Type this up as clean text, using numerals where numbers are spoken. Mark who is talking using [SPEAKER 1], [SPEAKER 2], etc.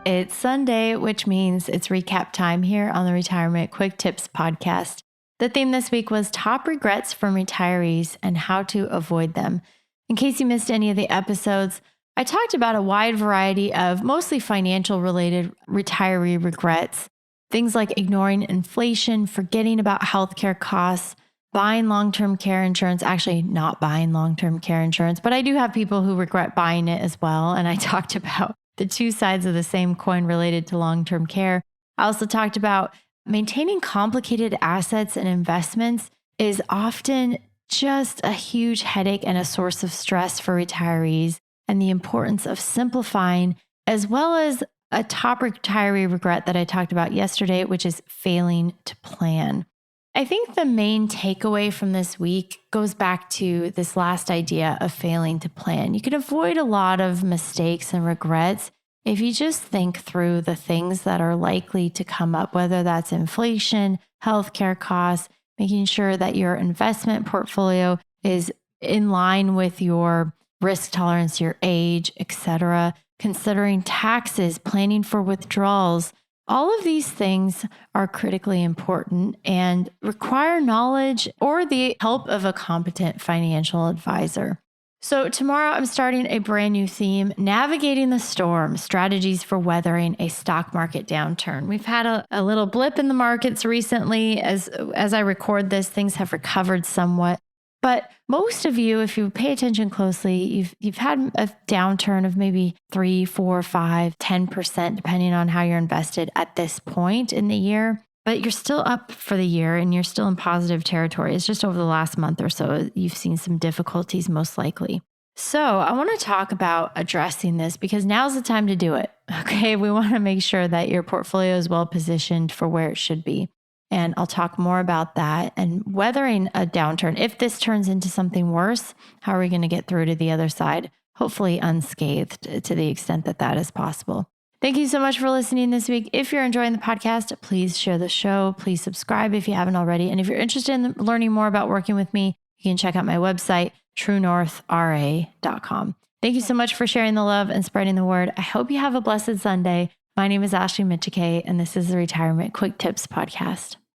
[SPEAKER 1] It's Sunday, which means it's recap time here on the Retirement Quick Tips podcast. The theme this week was top regrets from retirees and how to avoid them. In case you missed any of the episodes, I talked about a wide variety of mostly financial related retiree regrets. Things like ignoring inflation, forgetting about healthcare costs, buying long-term care insurance, actually not buying long-term care insurance, but I do have people who regret buying it as well. And I talked about the two sides of the same coin related to long-term care. I also talked about maintaining complicated assets and investments is often just a huge headache and a source of stress for retirees, and the importance of simplifying, as well as a top retiree regret that I talked about yesterday, which is failing to plan. I think the main takeaway from this week goes back to this last idea of failing to plan. You can avoid a lot of mistakes and regrets if you just think through the things that are likely to come up, whether that's inflation, healthcare costs, making sure that your investment portfolio is in line with your risk tolerance, your age, etc., considering taxes, planning for withdrawals. All of these things are critically important and require knowledge or the help of a competent financial advisor. So tomorrow I'm starting a brand new theme, Navigating the Storm, Strategies for Weathering a Stock Market Downturn. We've had a little blip in the markets recently. As I record this, things have recovered somewhat. But most of you, if you pay attention closely, you've had a downturn of maybe 3, 4, 5, 10%, depending on how you're invested at this point in the year. But you're still up for the year and you're still in positive territory. It's just over the last month or so, you've seen some difficulties most likely. So I want to talk about addressing this because now's the time to do it. Okay, we want to make sure that your portfolio is well positioned for where it should be. And I'll talk more about that and weathering a downturn. If this turns into something worse, how are we going to get through to the other side? Hopefully unscathed to the extent that that is possible. Thank you so much for listening this week. If you're enjoying the podcast, please share the show. Please subscribe if you haven't already. And if you're interested in learning more about working with me, you can check out my website, truenorthra.com. Thank you so much for sharing the love and spreading the word. I hope you have a blessed Sunday. My name is Ashley Mitchike, and this is the Retirement Quick Tips podcast.